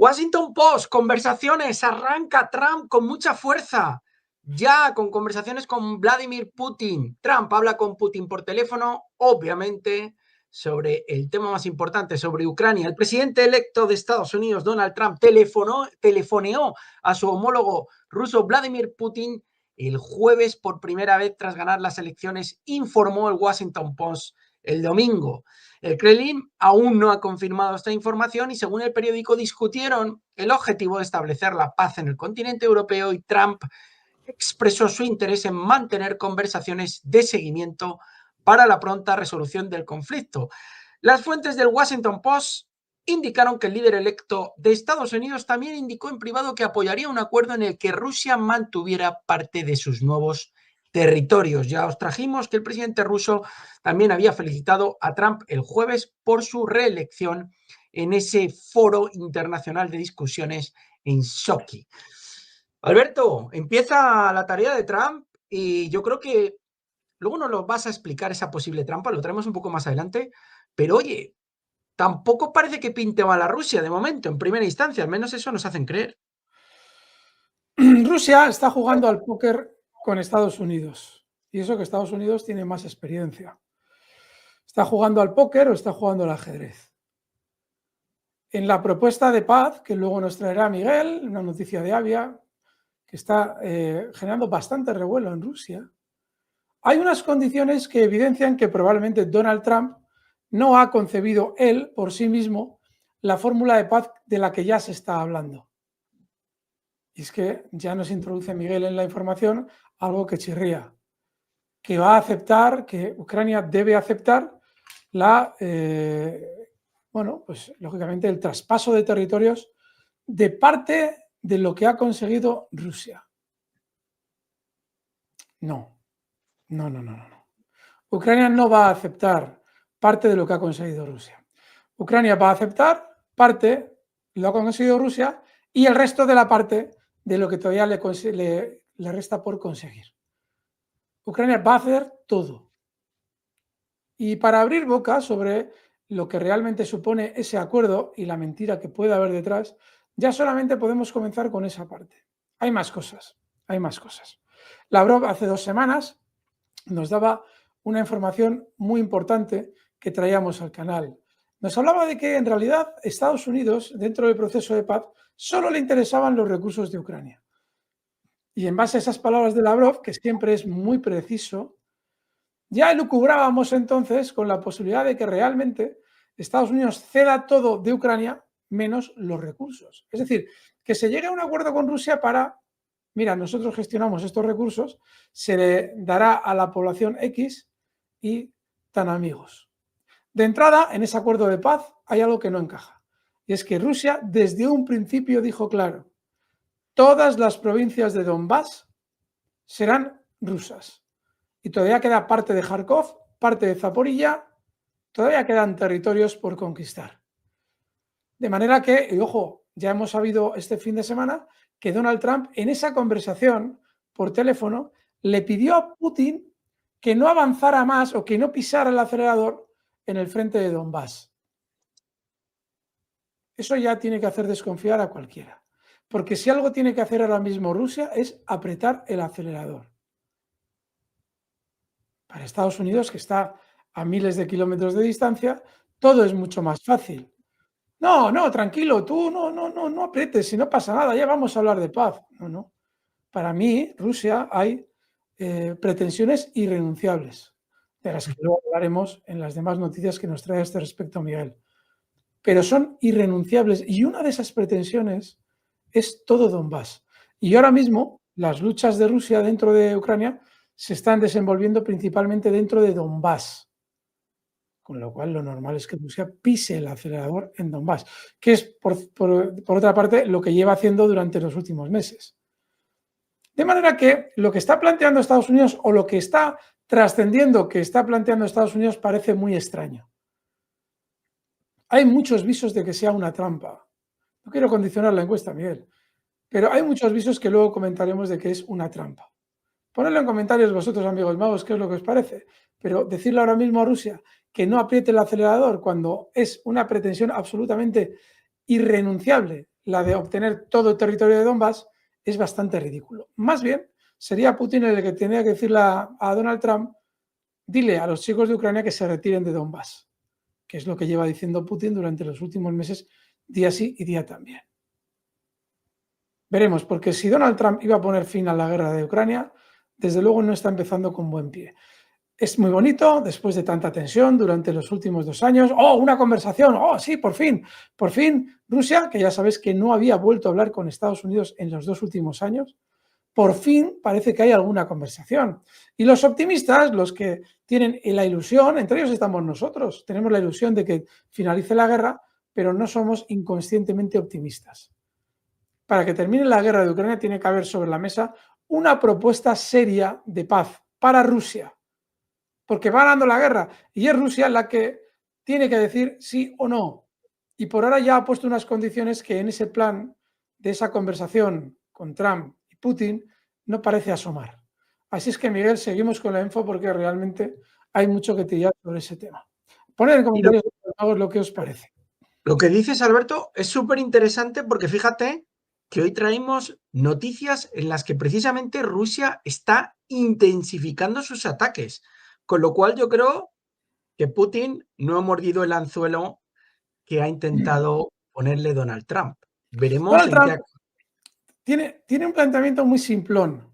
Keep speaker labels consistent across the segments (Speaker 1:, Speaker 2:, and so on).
Speaker 1: Washington Post, conversaciones, arranca Trump con mucha fuerza. Ya con conversaciones con Vladimir Putin. Trump habla con Putin por teléfono, obviamente, sobre el tema más importante, sobre Ucrania. El presidente electo de Estados Unidos, Donald Trump, telefoneó a su homólogo ruso Vladimir Putin el jueves por primera vez tras ganar las elecciones, informó el Washington Post el domingo. El Kremlin aún no ha confirmado esta información y, según el periódico, discutieron el objetivo de establecer la paz en el continente europeo y Trump expresó su interés en mantener conversaciones de seguimiento para la pronta resolución del conflicto. Las fuentes del Washington Post indicaron que el líder electo de Estados Unidos también indicó en privado que apoyaría un acuerdo en el que Rusia mantuviera parte de sus nuevos territorios. Ya os trajimos que el presidente ruso también había felicitado a Trump el jueves por su reelección en ese foro internacional de discusiones en Sochi. Alberto, empieza la tarea de Trump y yo creo que luego nos lo vas a explicar esa posible trampa, lo traemos un poco más adelante, pero oye, tampoco parece que pinte mal a Rusia de momento, en primera instancia, al menos eso nos hacen creer.
Speaker 2: Rusia está jugando al póker con Estados Unidos, y eso que Estados Unidos tiene más experiencia. ¿Está jugando al póker o está jugando al ajedrez? En la propuesta de paz, que luego nos traerá Miguel, una noticia de Avia, que está generando bastante revuelo en Rusia, hay unas condiciones que evidencian que probablemente Donald Trump no ha concebido él por sí mismo la fórmula de paz de la que ya se está hablando. Y es que ya nos introduce Miguel en la información algo que chirría, que va a aceptar, que Ucrania debe aceptar la, bueno, pues lógicamente el traspaso de territorios de parte de lo que ha conseguido Rusia. No. Ucrania no va a aceptar parte de lo que ha conseguido Rusia. Ucrania va a aceptar parte, lo ha conseguido Rusia, y el resto de la parte de lo que todavía le resta por conseguir. Ucrania va a hacer todo. Y para abrir boca sobre lo que realmente supone ese acuerdo y la mentira que puede haber detrás, ya solamente podemos comenzar con esa parte. Hay más cosas. Lavrov hace 2 semanas nos daba una información muy importante que traíamos al canal. Nos hablaba de que en realidad Estados Unidos, dentro del proceso de paz, solo le interesaban los recursos de Ucrania. Y en base a esas palabras de Lavrov, que siempre es muy preciso, ya elucubrábamos entonces con la posibilidad de que realmente Estados Unidos ceda todo de Ucrania menos los recursos. Es decir, que se llegue a un acuerdo con Rusia para, mira, nosotros gestionamos estos recursos, se le dará a la población X y tan amigos. De entrada, en ese acuerdo de paz hay algo que no encaja. Y es que Rusia desde un principio dijo claro, todas las provincias de Donbass serán rusas. Y todavía queda parte de Kharkov, parte de Zaporilla, todavía quedan territorios por conquistar. De manera que, y ojo, ya hemos sabido este fin de semana que Donald Trump en esa conversación por teléfono le pidió a Putin que no avanzara más o que no pisara el acelerador en el frente de Donbass. Eso ya tiene que hacer desconfiar a cualquiera. Porque si algo tiene que hacer ahora mismo Rusia es apretar el acelerador. Para Estados Unidos, que está a miles de kilómetros de distancia, todo es mucho más fácil. No, tranquilo, tú no aprietes, si no pasa nada, ya vamos a hablar de paz. No. Para mí, Rusia, hay pretensiones irrenunciables, de las que luego hablaremos en las demás noticias que nos trae a este respecto Miguel. Pero son irrenunciables y una de esas pretensiones es todo Donbass. Y ahora mismo las luchas de Rusia dentro de Ucrania se están desenvolviendo principalmente dentro de Donbass. Con lo cual, lo normal es que Rusia pise el acelerador en Donbass, que es, por otra parte, lo que lleva haciendo durante los últimos meses. De manera que lo que está planteando Estados Unidos o lo que está trascendiendo que está planteando Estados Unidos parece muy extraño. Hay muchos visos de que sea una trampa. No quiero condicionar la encuesta, Miguel, pero hay muchos visos que luego comentaremos de que es una trampa. Ponedlo en comentarios vosotros, amigos magos, qué es lo que os parece. Pero decirle ahora mismo a Rusia que no apriete el acelerador cuando es una pretensión absolutamente irrenunciable la de obtener todo el territorio de Donbass, es bastante ridículo. Más bien, sería Putin el que tenía que decirle a Donald Trump, dile a los chicos de Ucrania que se retiren de Donbass, que es lo que lleva diciendo Putin durante los últimos meses, día sí y día también. Veremos, porque si Donald Trump iba a poner fin a la guerra de Ucrania, desde luego no está empezando con buen pie. Es muy bonito, después de tanta tensión durante los últimos 2 años. ¡Oh, una conversación! ¡Oh, sí, por fin! Por fin, Rusia, que ya sabéis que no había vuelto a hablar con Estados Unidos en los 2 últimos años, por fin parece que hay alguna conversación. Y los optimistas, los que tienen la ilusión, entre ellos estamos nosotros, tenemos la ilusión de que finalice la guerra, pero no somos inconscientemente optimistas. Para que termine la guerra de Ucrania tiene que haber sobre la mesa una propuesta seria de paz para Rusia, porque va ganando la guerra y es Rusia la que tiene que decir sí o no. Y por ahora ya ha puesto unas condiciones que en ese plan de esa conversación con Trump y Putin no parece asomar. Así es que, Miguel, seguimos con la info porque realmente hay mucho que tirar sobre ese tema. Poned en comentarios lo que os parece.
Speaker 1: Lo que dices, Alberto, es súper interesante porque fíjate que hoy traemos noticias en las que precisamente Rusia está intensificando sus ataques, con lo cual yo creo que Putin no ha mordido el anzuelo que ha intentado ponerle Donald Trump. Veremos
Speaker 2: Donald
Speaker 1: en qué...
Speaker 2: Trump tiene un planteamiento muy simplón.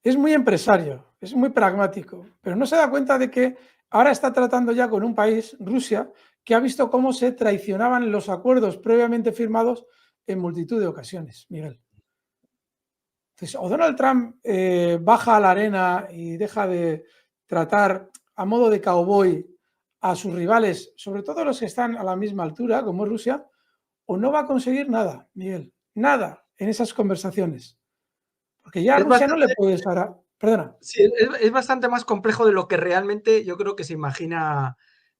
Speaker 2: Es muy empresario, es muy pragmático, pero no se da cuenta de que ahora está tratando ya con un país, Rusia, que ha visto cómo se traicionaban los acuerdos previamente firmados en multitud de ocasiones, Miguel. Entonces, o Donald Trump baja a la arena y deja de tratar a modo de cowboy a sus rivales, sobre todo los que están a la misma altura, como es Rusia, o no va a conseguir nada, Miguel, nada en esas conversaciones. Porque ya a Rusia no le puedes ahora... Perdona.
Speaker 1: Sí, es bastante más complejo de lo que realmente yo creo que se imagina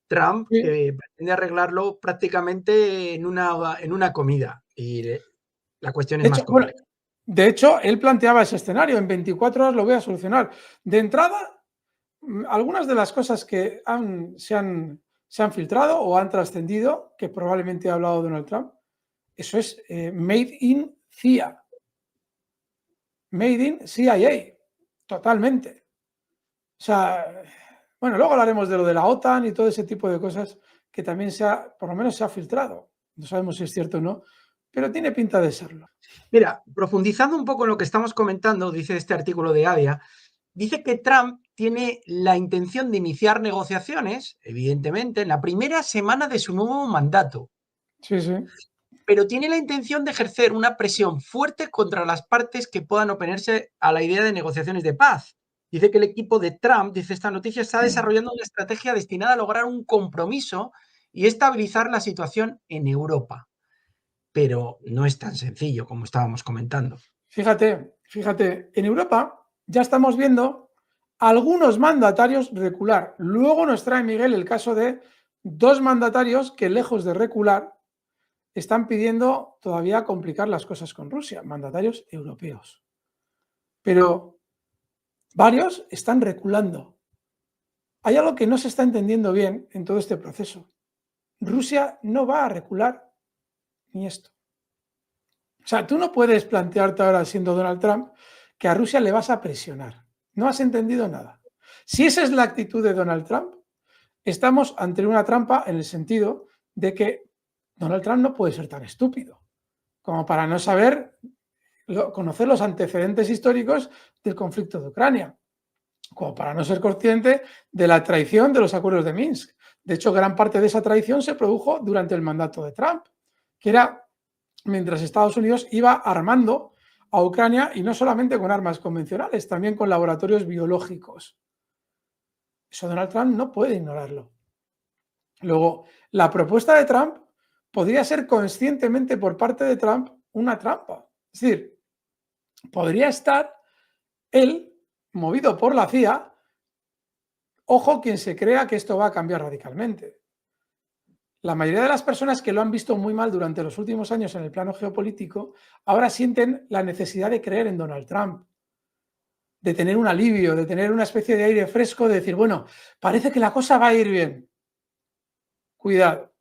Speaker 1: Trump,
Speaker 2: Sí.
Speaker 1: que pretende arreglarlo prácticamente en una comida. Y la cuestión es
Speaker 2: De
Speaker 1: más
Speaker 2: hecho, bueno,
Speaker 1: compleja.
Speaker 2: de hecho, él planteaba ese escenario, en 24 horas lo voy a solucionar. De entrada, algunas de las cosas que se han filtrado o han trascendido, que probablemente ha hablado Donald Trump, eso es made in CIA, made in CIA, totalmente. O sea, bueno, luego hablaremos de lo de la OTAN y todo ese tipo de cosas que también por lo menos se ha filtrado. No sabemos si es cierto o no, pero tiene pinta de serlo.
Speaker 1: Mira, profundizando un poco en lo que estamos comentando, dice este artículo de ADIA, dice que Trump tiene la intención de iniciar negociaciones, evidentemente, en la primera semana de su nuevo mandato.
Speaker 2: Sí, sí.
Speaker 1: Pero tiene la intención de ejercer una presión fuerte contra las partes que puedan oponerse a la idea de negociaciones de paz. Dice que el equipo de Trump, dice esta noticia, está desarrollando una estrategia destinada a lograr un compromiso y estabilizar la situación en Europa. Pero no es tan sencillo como estábamos comentando.
Speaker 2: Fíjate, en Europa ya estamos viendo algunos mandatarios recular. Luego nos trae Miguel el caso de 2 mandatarios que, lejos de recular, están pidiendo todavía complicar las cosas con Rusia, mandatarios europeos. Pero varios están reculando. Hay algo que no se está entendiendo bien en todo este proceso. Rusia no va a recular ni esto. O sea, tú no puedes plantearte ahora, siendo Donald Trump, que a Rusia le vas a presionar. No has entendido nada. Si esa es la actitud de Donald Trump, estamos ante una trampa en el sentido de que Donald Trump no puede ser tan estúpido como para no saber, conocer los antecedentes históricos del conflicto de Ucrania, como para no ser consciente de la traición de los acuerdos de Minsk. De hecho, gran parte de esa traición se produjo durante el mandato de Trump, que era mientras Estados Unidos iba armando a Ucrania, y no solamente con armas convencionales, también con laboratorios biológicos. Eso Donald Trump no puede ignorarlo. Luego, la propuesta de Trump podría ser conscientemente por parte de Trump una trampa. Es decir, podría estar él, movido por la CIA, ojo quien se crea que esto va a cambiar radicalmente. La mayoría de las personas que lo han visto muy mal durante los últimos años en el plano geopolítico, ahora sienten la necesidad de creer en Donald Trump, de tener un alivio, de tener una especie de aire fresco, de decir, bueno, parece que la cosa va a ir bien. Cuidado.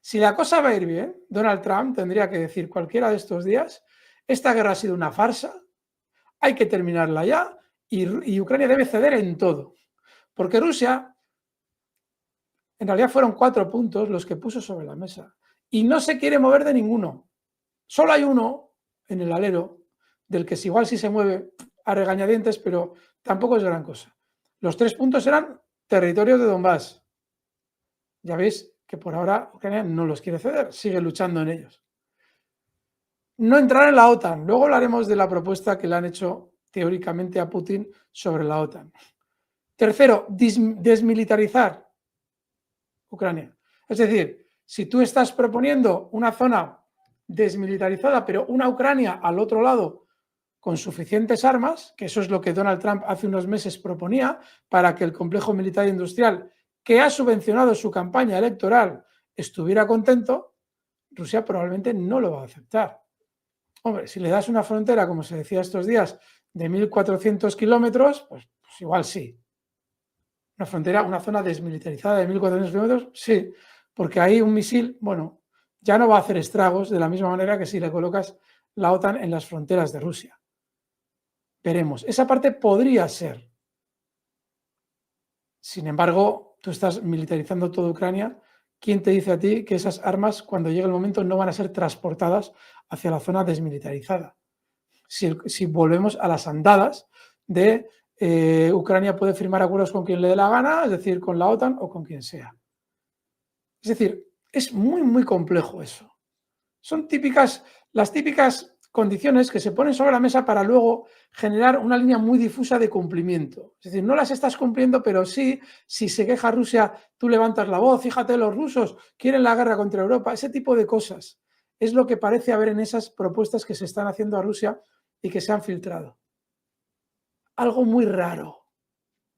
Speaker 2: Si la cosa va a ir bien, Donald Trump tendría que decir cualquiera de estos días, esta guerra ha sido una farsa, hay que terminarla ya y Ucrania debe ceder en todo. Porque Rusia, en realidad fueron 4 puntos los que puso sobre la mesa y no se quiere mover de ninguno. Solo hay uno en el alero del que igual sí se mueve a regañadientes, pero tampoco es gran cosa. Los 3 puntos eran territorios de Donbass. Ya veis que por ahora Ucrania no los quiere ceder, sigue luchando en ellos. No entrar en la OTAN. Luego hablaremos de la propuesta que le han hecho teóricamente a Putin sobre la OTAN. Tercero, desmilitarizar Ucrania. Es decir, si tú estás proponiendo una zona desmilitarizada, pero una Ucrania al otro lado con suficientes armas, que eso es lo que Donald Trump hace unos meses proponía para que el complejo militar industrial que ha subvencionado su campaña electoral estuviera contento, Rusia probablemente no lo va a aceptar. Hombre, si le das una frontera, como se decía estos días, de 1.400 kilómetros, pues igual sí. Una frontera, una zona desmilitarizada de 1.400 kilómetros, sí, porque ahí un misil, bueno, ya no va a hacer estragos de la misma manera que si le colocas la OTAN en las fronteras de Rusia. Veremos. Esa parte podría ser. Sin embargo, tú estás militarizando toda Ucrania. ¿Quién te dice a ti que esas armas, cuando llegue el momento, no van a ser transportadas hacia la zona desmilitarizada? Si volvemos a las andadas de Ucrania puede firmar acuerdos con quien le dé la gana, es decir, con la OTAN o con quien sea. Es decir, es muy, muy complejo eso. Son las típicas condiciones que se ponen sobre la mesa para luego generar una línea muy difusa de cumplimiento. Es decir, no las estás cumpliendo, pero sí, si se queja Rusia, tú levantas la voz, fíjate, los rusos quieren la guerra contra Europa, ese tipo de cosas. Es lo que parece haber en esas propuestas que se están haciendo a Rusia y que se han filtrado. Algo muy raro.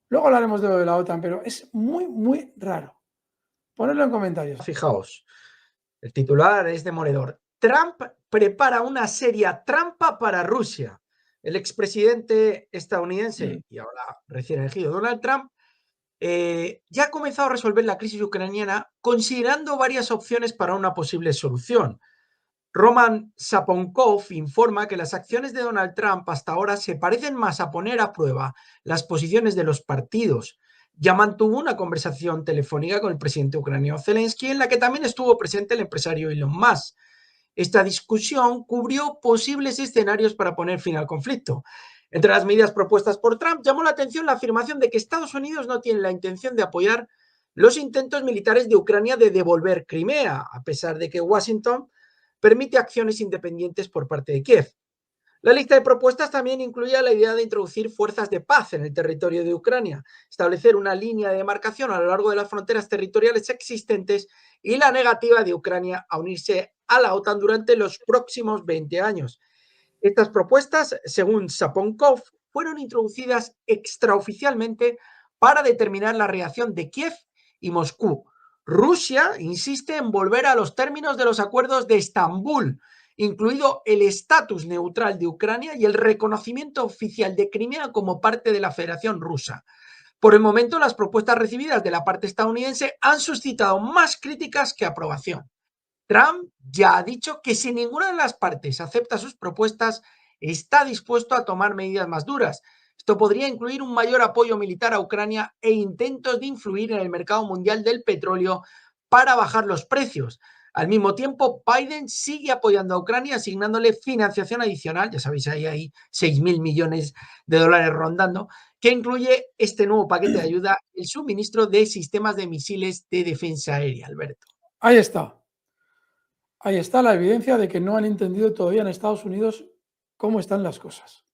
Speaker 2: Luego hablaremos de lo de la OTAN, pero es muy, muy raro. Ponedlo en comentarios.
Speaker 1: Fijaos, el titular es demoledor. Trump prepara una seria trampa para Rusia. El expresidente estadounidense y ahora recién elegido Donald Trump ya ha comenzado a resolver la crisis ucraniana considerando varias opciones para una posible solución. Roman Saponkov informa que las acciones de Donald Trump hasta ahora se parecen más a poner a prueba las posiciones de los partidos. Ya mantuvo una conversación telefónica con el presidente ucraniano Zelensky, en la que también estuvo presente el empresario Elon Musk. Esta discusión cubrió posibles escenarios para poner fin al conflicto. Entre las medidas propuestas por Trump llamó la atención la afirmación de que Estados Unidos no tiene la intención de apoyar los intentos militares de Ucrania de devolver Crimea, a pesar de que Washington permite acciones independientes por parte de Kiev. La lista de propuestas también incluía la idea de introducir fuerzas de paz en el territorio de Ucrania, establecer una línea de demarcación a lo largo de las fronteras territoriales existentes y la negativa de Ucrania a unirse a la OTAN durante los próximos 20 años. Estas propuestas, según Saponkov, fueron introducidas extraoficialmente para determinar la reacción de Kiev y Moscú. Rusia insiste en volver a los términos de los acuerdos de Estambul, incluido el estatus neutral de Ucrania y el reconocimiento oficial de Crimea como parte de la Federación Rusa. Por el momento, las propuestas recibidas de la parte estadounidense han suscitado más críticas que aprobación. Trump ya ha dicho que si ninguna de las partes acepta sus propuestas, está dispuesto a tomar medidas más duras. Esto podría incluir un mayor apoyo militar a Ucrania e intentos de influir en el mercado mundial del petróleo para bajar los precios. Al mismo tiempo, Biden sigue apoyando a Ucrania, asignándole financiación adicional, ya sabéis, ahí hay 6.000 millones de dólares rondando, que incluye este nuevo paquete de ayuda, el suministro de sistemas de misiles de defensa aérea, Alberto.
Speaker 2: Ahí está. Ahí está la evidencia de que no han entendido todavía en Estados Unidos cómo están las cosas.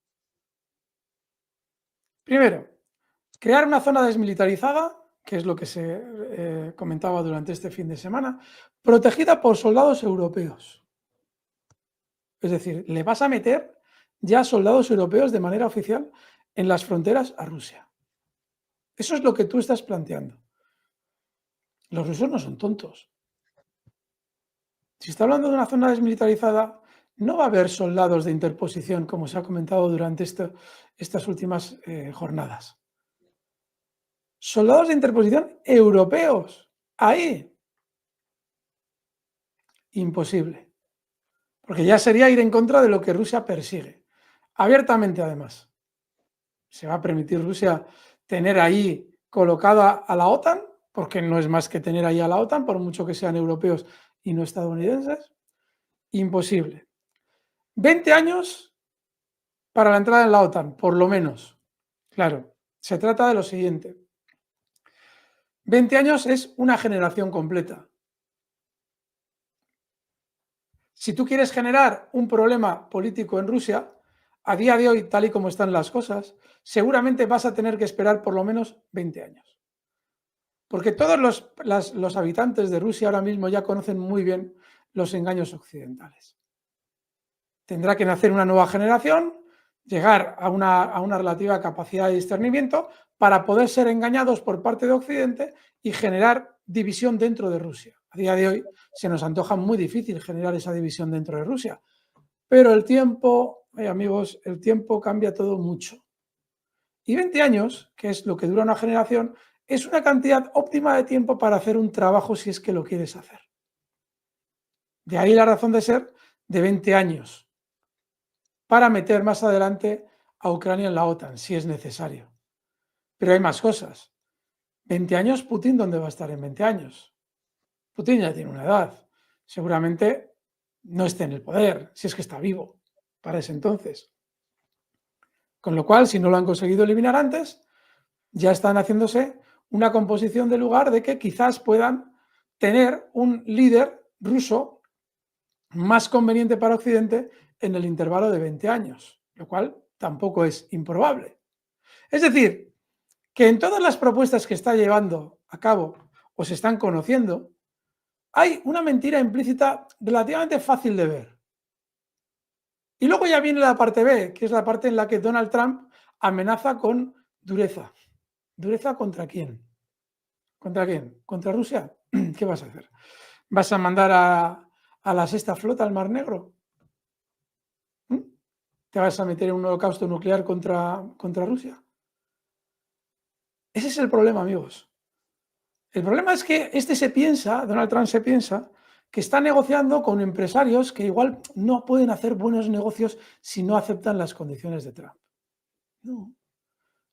Speaker 2: Primero, crear una zona desmilitarizada, que es lo que se comentaba durante este fin de semana, protegida por soldados europeos. Es decir, le vas a meter ya soldados europeos de manera oficial en las fronteras a Rusia. Eso es lo que tú estás planteando. Los rusos no son tontos. Si está hablando de una zona desmilitarizada, no va a haber soldados de interposición, como se ha comentado durante estas últimas jornadas. Soldados de interposición europeos, ahí. Imposible. Porque ya sería ir en contra de lo que Rusia persigue. Abiertamente, además. ¿Se va a permitir Rusia tener ahí colocada a la OTAN? Porque no es más que tener ahí a la OTAN, por mucho que sean europeos y no estadounidenses. Imposible. 20 años para la entrada en la OTAN, por lo menos. Claro, se trata de lo siguiente. 20 años es una generación completa. Si tú quieres generar un problema político en Rusia, a día de hoy, tal y como están las cosas, seguramente vas a tener que esperar por lo menos 20 años. Porque todos los habitantes de Rusia ahora mismo ya conocen muy bien los engaños occidentales. Tendrá que nacer una nueva generación, llegar a una relativa capacidad de discernimiento para poder ser engañados por parte de Occidente y generar división dentro de Rusia. A día de hoy se nos antoja muy difícil generar esa división dentro de Rusia, pero el tiempo, amigos, el tiempo cambia todo mucho. Y 20 años, que es lo que dura una generación, es una cantidad óptima de tiempo para hacer un trabajo si es que lo quieres hacer. De ahí la razón de ser de 20 años, para meter más adelante a Ucrania en la OTAN, si es necesario. Pero hay más cosas. 20 años, Putin, ¿dónde va a estar en 20 años? Putin ya tiene una edad. Seguramente no esté en el poder, si es que está vivo para ese entonces. Con lo cual, si no lo han conseguido eliminar antes, ya están haciéndose una composición de lugar de que quizás puedan tener un líder ruso más conveniente para Occidente en el intervalo de 20 años, lo cual tampoco es improbable. Es decir, que en todas las propuestas que está llevando a cabo o se están conociendo, hay una mentira implícita relativamente fácil de ver. Y luego ya viene la parte B, que es la parte en la que Donald Trump amenaza con dureza. ¿Dureza contra quién? ¿Contra quién? ¿Contra Rusia? ¿Qué vas a hacer? ¿Vas a mandar a la sexta flota al Mar Negro? ¿Te vas a meter en un holocausto nuclear contra Rusia? Ese es el problema, amigos. El problema es que Donald Trump se piensa, que está negociando con empresarios que igual no pueden hacer buenos negocios si no aceptan las condiciones de Trump. No.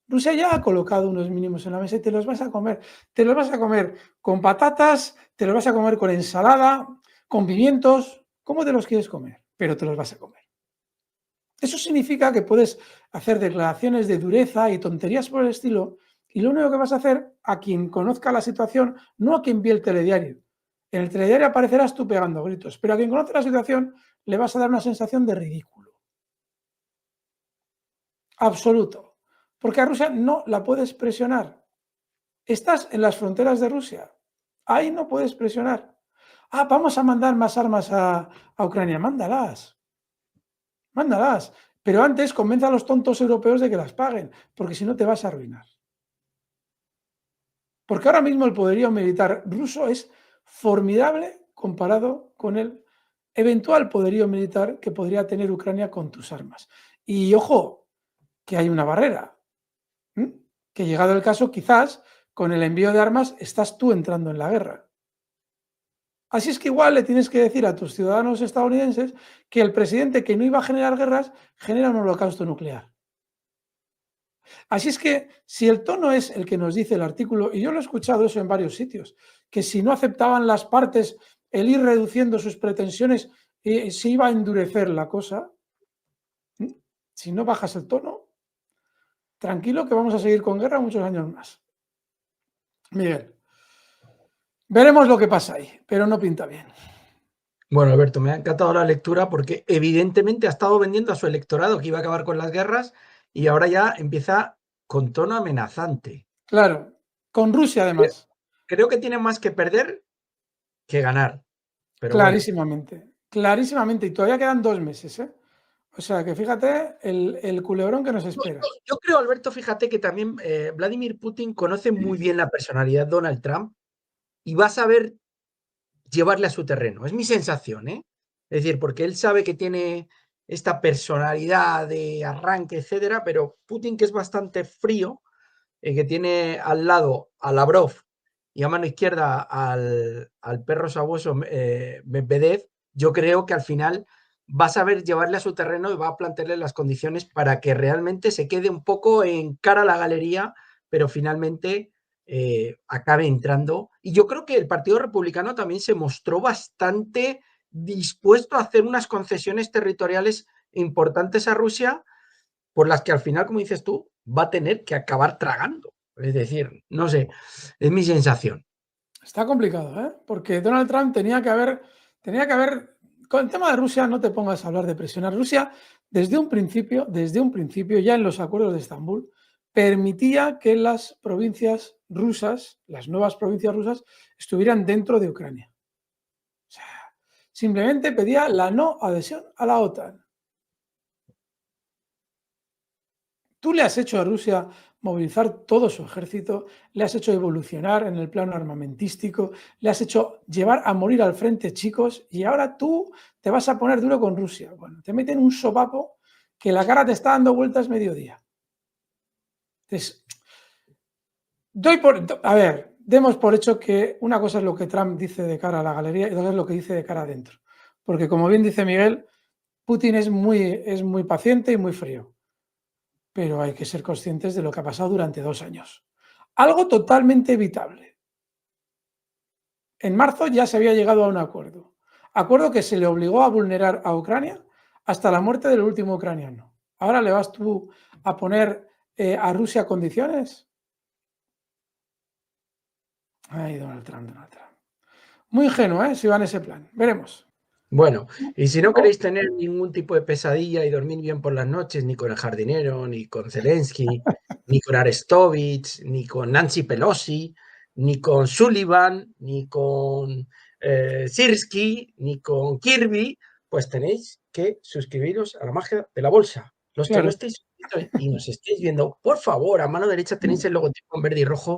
Speaker 2: Rusia ya ha colocado unos mínimos en la mesa y te los vas a comer. Te los vas a comer con patatas, te los vas a comer con ensalada, con pimientos. ¿Cómo te los quieres comer? Pero te los vas a comer. Eso significa que puedes hacer declaraciones de dureza y tonterías por el estilo, y lo único que vas a hacer a quien conozca la situación, no a quien vea el telediario. En el telediario aparecerás tú pegando gritos, pero a quien conoce la situación le vas a dar una sensación de ridículo. Absoluto. Porque a Rusia no la puedes presionar. Estás en las fronteras de Rusia. Ahí no puedes presionar. Vamos a mandar más armas a Ucrania. Mándalas. Mándalas. Pero antes convence a los tontos europeos de que las paguen, porque si no te vas a arruinar. Porque ahora mismo el poderío militar ruso es formidable comparado con el eventual poderío militar que podría tener Ucrania con tus armas. Y ojo, que hay una barrera. Que llegado el caso, quizás con el envío de armas estás tú entrando en la guerra. Así es que igual le tienes que decir a tus ciudadanos estadounidenses que el presidente que no iba a generar guerras genera un holocausto nuclear. Así es que si el tono es el que nos dice el artículo, y yo lo he escuchado eso en varios sitios, que si no aceptaban las partes el ir reduciendo sus pretensiones, se iba a endurecer la cosa. Si no bajas el tono, tranquilo que vamos a seguir con guerra muchos años más. Miguel, veremos lo que pasa ahí, pero no pinta bien.
Speaker 1: Bueno, Alberto, me ha encantado la lectura porque evidentemente ha estado vendiendo a su electorado que iba a acabar con las guerras y ahora ya empieza con tono amenazante.
Speaker 2: Claro, con Rusia además.
Speaker 1: Creo que tiene más que perder que ganar. Pero
Speaker 2: clarísimamente,
Speaker 1: bueno.
Speaker 2: clarísimamente. Y todavía quedan 2 meses, ¿eh? O sea que fíjate el culebrón que nos espera.
Speaker 1: Yo creo, Alberto, fíjate que también Vladimir Putin conoce muy bien la personalidad de Donald Trump y va a saber llevarle a su terreno. Es mi sensación, ¿eh? Es decir, porque él sabe que tiene esta personalidad de arranque, etcétera, pero Putin, que es bastante frío, que tiene al lado a Lavrov, y a mano izquierda al perro sabueso Medvedev, yo creo que al final va a saber llevarle a su terreno y va a plantearle las condiciones para que realmente se quede un poco en cara a la galería, pero finalmente acabe entrando. Y yo creo que el Partido Republicano también se mostró bastante dispuesto a hacer unas concesiones territoriales importantes a Rusia, por las que al final, como dices tú, va a tener que acabar tragando. Es decir, no sé, es mi sensación.
Speaker 2: Está complicado, ¿eh? Porque Donald Trump tenía que haber, con el tema de Rusia no te pongas a hablar de presionar. Rusia, desde un principio, ya en los acuerdos de Estambul, permitía que las provincias rusas, las nuevas provincias rusas, estuvieran dentro de Ucrania. O sea, simplemente pedía la no adhesión a la OTAN. Tú le has hecho a Rusia movilizar todo su ejército, le has hecho evolucionar en el plano armamentístico, le has hecho llevar a morir al frente chicos y ahora tú te vas a poner duro con Rusia. Bueno, te meten un sopapo que la cara te está dando vueltas mediodía. Entonces, demos por hecho que una cosa es lo que Trump dice de cara a la galería y otra es lo que dice de cara adentro. Porque como bien dice Miguel, Putin es muy paciente y muy frío. Pero hay que ser conscientes de lo que ha pasado durante 2 años. Algo totalmente evitable. En marzo ya se había llegado a un acuerdo. Acuerdo que se le obligó a vulnerar a Ucrania hasta la muerte del último ucraniano. ¿Ahora le vas tú a poner a Rusia condiciones? Ay, Donald Trump. Muy ingenuo, ¿eh? Si va en ese plan. Veremos.
Speaker 1: Bueno, y si no queréis tener ningún tipo de pesadilla y dormir bien por las noches, ni con el jardinero, ni con Zelensky, ni con Arestovich, ni con Nancy Pelosi, ni con Sullivan, ni con Sirski, ni con Kirby, pues tenéis que suscribiros a la magia de la bolsa. Los que no
Speaker 2: Claro.
Speaker 1: estéis suscritos y nos estéis viendo, por favor, a mano derecha tenéis el logotipo en verde y rojo